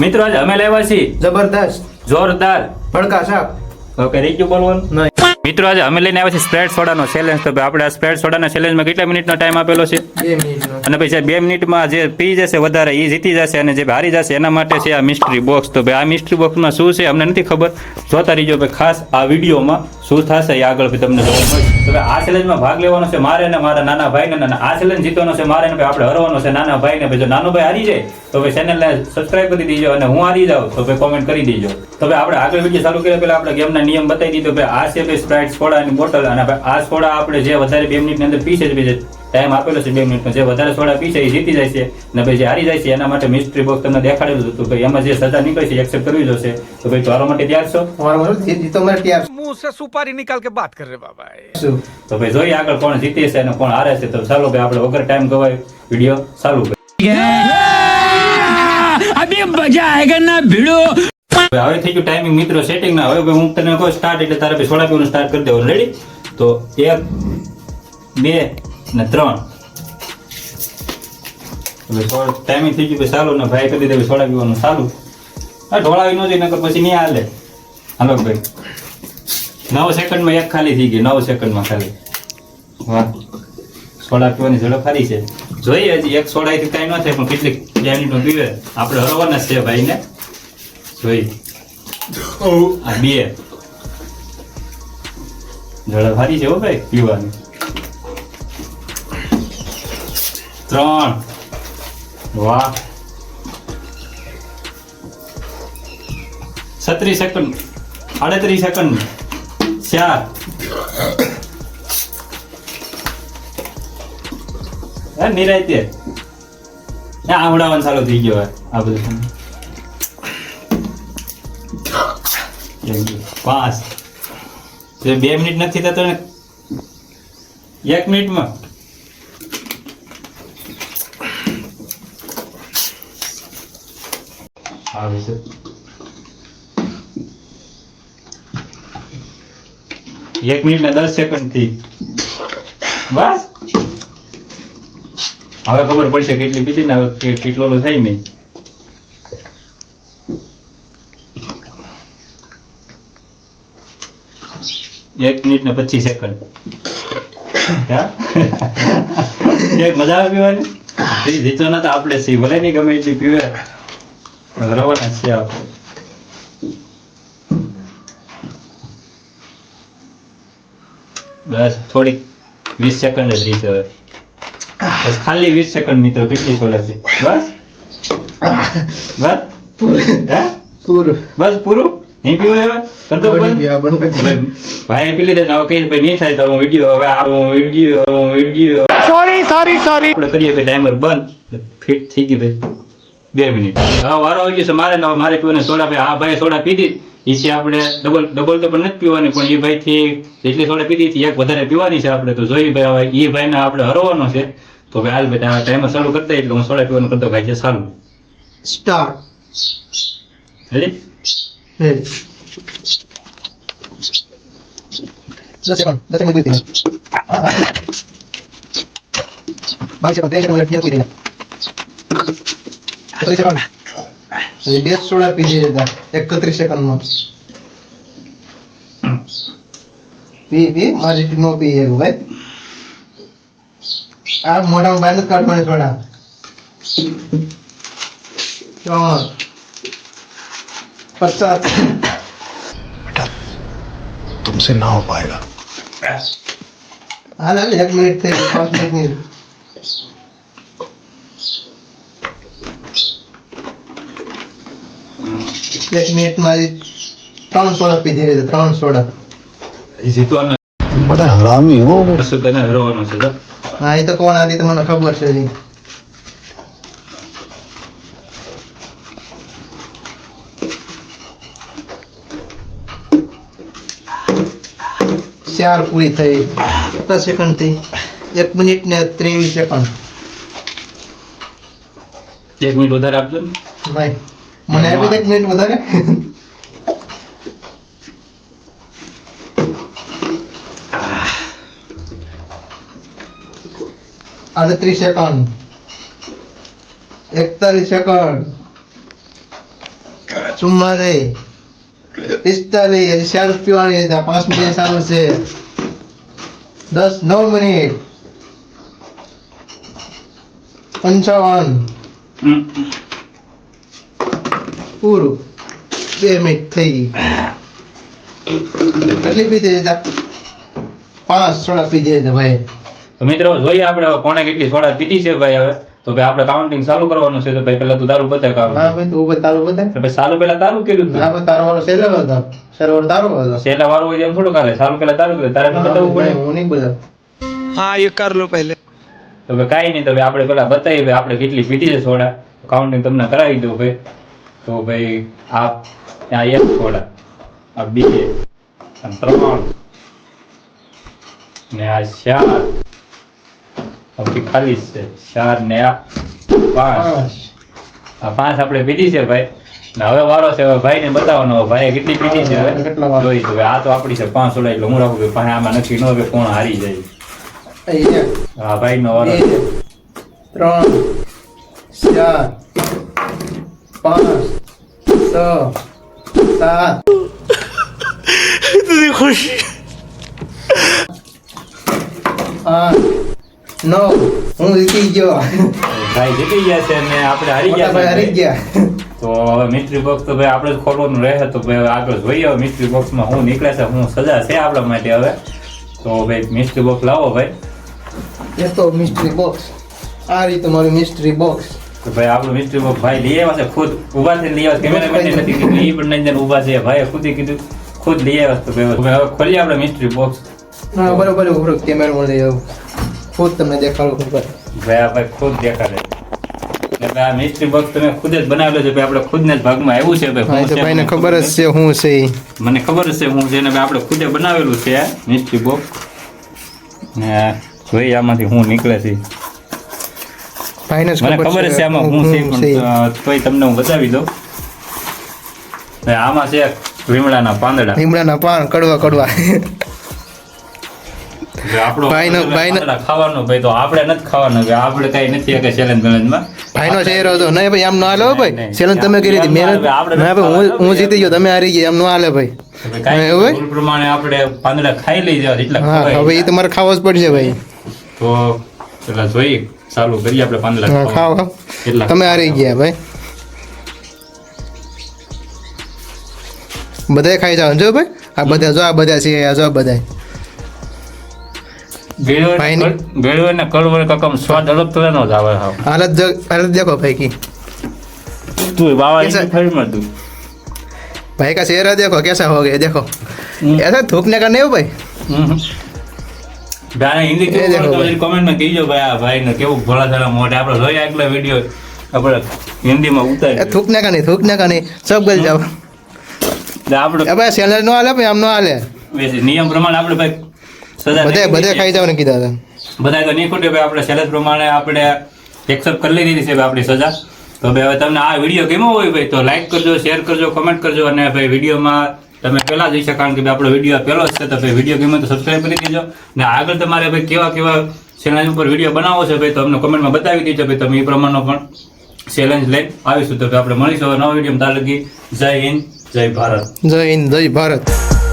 મિત્રો આજે અમે લાવ્યા છીએ જબરદસ્ત જોરદાર ભડકા શાક. ઓકે રીક્યુ બોલવાનું નહીં. મિત્રો આજે અમે લઈને આવ્યા છીએ સ્પ્રેડ સોડાનો ચેલેન્જ. તો ભાઈ આપણે આ સ્પ્રેડ સોડાના ચેલેન્જમાં કેટલા મિનિટનો ટાઈમ આપેલો છે 2 મિનિટનો. અને પછી 2 મિનિટમાં જે પી જશે વધારે એ જીતી જશે અને જે હારી જશે એના માટે છે આ મિસ્ટ્રી બોક્સ. તો ભાઈ આ મિસ્ટ્રી બોક્સમાં શું છે અમને નથી ખબર, જોતા રહીજો ભાઈ ખાસ આ વિડીયોમાં શું થશે એ આગળ ભાઈ તમને જોવા મળશે. તો ભાઈ આ ચેલેન્જમાં ભાગ લેવાનો છે મારે અને મારા નાના ભાઈને, અને આ ચેલેન્જ જીતવાનો છે મારે અને ભાઈ આપણે હરવાનો છે નાના ભાઈને. ભાઈ જો નાનો ભાઈ હારી જાય તો ભાઈ ચેનલને સબસ્ક્રાઇબ કરી દેજો, અને હું હારી જાઉં તો ભાઈ કોમેન્ટ કરી દેજો. તો ભાઈ આપણે આગળ વિડીયો ચાલુ કર્યા પહેલા આપણે ગેમના નિયમ બતાવી દીધો. ભાઈ આ છે ભાઈ સ્પ્રાઇટ સોડાની બોટલ, અને ભાઈ આ સોડા આપણે જે વધારે 2 મિનિટની અંદર પીશે ભાઈ ટાઈમ આપેલો છે 2 મિનિટનો, જે વધારે સોડા પીશે એ જીતી જાય છે, અને ભાઈ જે હારી જાય છે એના માટે મિસ્ટ્રી બોક્સ તમને દેખાડેલું હતું. તો ભાઈ એમાં જે સજા નીકળે છે એક્સેપ્ટ કરવી જોશે. તો ભાઈ તમારા માટે તૈયાર છો? ये तो मैं तैयार मुंह से सुपारी निकाल के बात कर रहे बाबा। છું. તો ભાઈ જોઈએ આગળ કોણ જીતે છે અને કોણ હારે છે. તો ચાલો ભાઈ આપણે વગર ટાઈમ ગવાય વિડીયો ચાલુ કરીએ. अभी मजा आएगा ना भिड़ो। હવે થઈ ગયું ટાઈમિંગ મિત્રો સેટિંગ ના. હવે ભાઈ હું તને કહું સ્ટાર્ટ એટલે તારે ભાઈ સોડા પીવાનું સ્ટાર્ટ કરી દેવાનું. રેડી? તો 1 2 ને 3. ટાઈમિંગ થઈ ગયું ભાઈ ચાલુ, ને ભાઈ કરી દે સોડા પીવાનું ચાલુ. આ ઢોળાવી ન જાય નકર પછી નહીં હાલે. હાલો ભાઈ 9 સેકન્ડમાં એક ખાલી થઈ ગઈ. 9 સેકન્ડમાં ખાલી. વાહ, સોડા પીવાની ઝડપ સારી છે. જોઈએ હજી એક સોડાથી કાંઈ ન થાય, પણ કેટલીક મિનિટમાં પીવે આપણે હરવાના જ છે ભાઈને. જોઈ આ 2 ઝડપ સારી છે હો ભાઈ પીવાની. 3 વાહ 36 સેકન્ડ 38 સેકન્ડ 4 નિરાયતે આવડાવવાનું ચાલુ થઈ ગયો આ બધું. 5 2 મિનિટ નથી થતો ને 1 મિનિટમાં. આવે છે 1 મિનિટ ને 10 સેકન્ડ થી. બસ હવે ખબર પડશે કેટલી પીધી ને હવે કેટલો થાય નહીં. 1 મિનિટ ને 25 સેકન્ડ. મજા આવે પીવાની. જીતો ના તો આપણે સી ભલે નહીં ગમે એટલી પીવે રવાના છે આપણે. બસ થોડીક 20 સેકન્ડ જ રહી છે હવે. બસ ખાલી 20 સેકન્ડ મિત્રો કેટલી સોડા છે. બસ બસ પૂરું. બસ પૂરું નહીં પીવું હવે કરતો બની ગયા, બંધ કરી દીધું. ભાઈ પી લીધે હવે કઈ ભાઈ નહીં થાય તો હું વિડીયો હવે सॉरी सॉरी सॉरी। આપણે કરીએ ભાઈ ટાઈમર બંધ. ફિટ થઈ ગઈ ભાઈ 2 મિનિટ. હવે વારો આવી ગયો છે મારે ને. હવે મારે પીવાની સોડા ભાઈ આ ભાઈ સોડા પીધી એ છે આપણે ડબલ તો પણ નથી પીવાની, પણ એ ભાઈ થી જેટલી સોડા પીધી હતી એક વધારે પીવાની છે આપણે. તો જોઈ ભાઈ હવે એ ભાઈને આપણે હરવાનો છે. તો ભાઈ હાલ ભાઈ ટાઈમર ચાલુ કરી દે એટલે હું સોડા પીવાનું કરતો ભાઈ છે સારું. Start. Ready? Ready. 10 second. 10 second બીતી. 22 સેકન્ડ. 23 સેકન્ડ બીતી. 30 સેકન્ડ. એ 2 સોડા પીધી હતા 31 સેકન્ડમાં. પી મારી નો પી એવું ભાઈ. આ મોઢામાં બાંધ કાઢવાની સોડા. 50. तुमसे ना हो पाएगा। हाल 1 मिनिट થઈ 5 મિનિટ. એક મિનિટમાં 3 સોડા પીધી હતી. 3 સોડા. એ જીતવાનો बड़ा हरामी हो। શું તને હરવાનો છે તો હા એ તો કોણ આદી તમને ખબર છે જી. ચાર પૂરી થઈ. 50 સેકન્ડ થઈ. 1 મિનિટ ને 23 સેકન્ડ. 1 મિનિટ વધારે આપજો ને. ભાઈ મને આપી દે 1 મિનિટ વધારે. 38 સેકન્ડ. 41 સેકન્ડ. 44 45 હજી 4 પીવાની છે 5 મિનિટ ચાલુ છે 10 9 મિનિટ 55 પૂરું 2 મિનિટ થઈ ગઈ કેટલી પીધી છે 5 સોડા પીધી છે ભાઈ તો મિત્રો જોઈએ આપણે હવે કોણે કેટલી સોડા પીધી છે ભાઈ હવે તો ભાઈ આપણે કાઉન્ટિંગ ચાલુ કરવાનું છે તો ભાઈ પહેલા તું તારું બતાવ કામ હા ભાઈ તું ઉપર તારું બતાય તો ભાઈ સાલું પહેલા તારું કર્યું હતું હા ભાઈ તારો વાળો સેલો હતો સર્વર તારો હતો છેલ્લા વાળું હોય એમ થોડું કરે સાલું પહેલા તારું કર્યું તારે બતાવવું પડે હું નહીં બોલાવ हाँ ये कर लो पहले તો ભાઈ કાંઈ નહીં તો ભાઈ આપણે પેલા બતાવીએ ભાઈ આપણે કેટલી પીધી છે સોડા કાઉન્ટિંગ તમને કરાવી દઉં ભાઈ તો ભાઈ આ 1 સોડા આ 2 આ 3 ને આ 4 હવે ખાલી છે 4 ને આ 5 આ 5 આપણે પીધી છે ભાઈ ને હવે વારો છે હવે ભાઈને બતાવવાનો હવે ભાઈએ કેટલી પીધી છે હવે જોઈ તો ભાઈ આ તો આપણી છે 5 સોડા એટલે હું રાખું કે પાસે આમાં નક્કી ન હોય કે કોણ હારી જાય હા ભાઈ નો વારો 3 4 5 6 7 इतनी खुशी 8 9 હું જીતી ગયો ભાઈ જીતી ગયા છે અને આપણે હારી મોટા ભાઈ હારી ગયા છે. ગયા તો હવે મિસ્ટ્રી બોક્સ તો ભાઈ આપણે જ ખોલવાનું રહે તો ભાઈ હવે આગળ જોઈએ હવે મિસ્ટ્રી બોક્સમાં શું નીકળે છે શું સજા છે આપણા માટે હવે તો ભાઈ મિસ્ટ્રી બોક્સ લાવો ભાઈ એ તો મિસ્ટ્રી બોક્સ આ રીતે મારું મિસ્ટ્રી બોક્સ તો ભાઈ આપણું મિસ્ટ્રી બોક્સ ભાઈ લઈ આવ્યા છે ખુદ ઊભા થઈને લઈ આવ્યા કેમેરામેને નથી કીધું એ પણ નહીં ઊભા છે ભાઈએ ખુદ કીધું ખુદ લઈ આવ્યા તો ભાઈ હવે ખોલીએ આપણે મિસ્ટ્રી બોક્સ હા બરોબર ઉભરો કેમેરામાં લઈ આવું ખુદ તમને દેખાડું ખબર ભાઈ આ ભાઈ ખુદ દેખાડે એટલે ભાઈ આ મિસ્ટ્રી બોક્સ તમે ખુદ જ બનાવેલો છે ભાઈ આપણે ખુદને જ ભાગમાં આવ્યું છે ભાઈ હા શું તો છે ભાઈને મને ખબર જ છે હું છે ઈ. મને ખબર છે હું છે ને ભાઈ આપણે ખુદે બનાવેલું છે આ મિસ્ટ્રી બોક્સ ને જોઈએ આમાંથી હું નીકળે છે ભાઈને જ મને ખબર છે આમાં હું છે હું પણ તોય તમને હું બતાવી દઉં ભાઈ આમાં છે લીમડાના પાંદડા લીમડાના પાન કડવા કડવા ભાઈ આપણો ભાઈનો- પાંદડા ખાવાનો ભાઈ તો આપણે નથી ખાવાનો ભાઈ આપણે કઈ નથી કે ચેલેન્જ બેલેન્જમાં ભાઈનો ચહેરો હતો નહીં ભાઈ આમ ન હાલે હો ભાઈ નહીં, ચેલેન્જ તમે કરી હતી એમ મહેનત ના હાલે, ના ભાઈ હું જીતી ગયો તમે હારી ગયા એમ ન હાલે ભાઈ કાંઈ એવું હોય? રૂલ પ્રમાણે આપણે પાંદડા ખાઈ લઈ જવા એટલા હા ખવાય. હવે એ તમારે ખાવો જ પડશે ભાઈ તો પેલા જોઈએ ચાલુ કરીએ આપણે પાંદડા હા ખાવા. ખાઓ કેટલા તમે હારી ગયા ભાઈ બધાય ખાઈ જાવ જો ભાઈ આ બધા જો આ બધા છે આ જો આ બધા ભાઈની- ગળ્યો ને કડવો ને કકમ સ્વાદ અલગ તરહનો જ આવે હાવ. हालत देखो भाई की તું બાવા कैसा- એની ફરીમાં તું भाई का चेहरा देखो कैसा हो गया देखो ऐसा थूकने का नहीं हो भाई ભાઈ હિન્દી એ કેવું દેખો બોલતો ભાઈ. હોય કોમેન્ટમાં કહીજો ભાઈ આ ભાઈને કેવું ભોળા સારા મોઢે આપણે જોઈએ આગલા વિડીયો આપણે હિન્દીમાં ये ઉતારી थूकने का नहीं सब गल जाओ આપણે अब सैलड नो हाले भाई हम नो हाले વેસે નિયમ પ્રમાણે આપણે ભાઈ સજા बधे નહીં बधे કરી खाई जाओ ने कीधा था બધાય તો નહીં ખોટે ભાઈ આપણે સેલેસ પ્રમાણે આપણે એક્સેપ્ટ કરી લીધી છે ભાઈ આપણી સજા તો ભાઈ હવે તમને આ વિડીયો ગમ્યો હોય ભાઈ તો લાઈક કરજો શેર કરજો કમેન્ટ કરજો અને ભાઈ વિડીયોમાં તમે પહેલા જોઈ શકો કારણ કે ભાઈ આપણો વિડીયો પહેલો જ છે તો ભાઈ વિડીયો ગમે તો સબસ્ક્રાઈબ કરી દેજો ને આગળ તમારે ભાઈ કેવા કેવા ચેનલ ઉપર વિડીયો બનાવો છે ભાઈ તો અમને કોમેન્ટમાં બતાવી દેજો ભાઈ તમે એ પ્રમાણનો પણ ચેલેન્જ લઈને આવીશું તો ભાઈ આપણે મળીશું હવે નવા વિડીયોમાં ત્યાં લગી જય હિન્દ જય ભારત जय हिंद जय भारत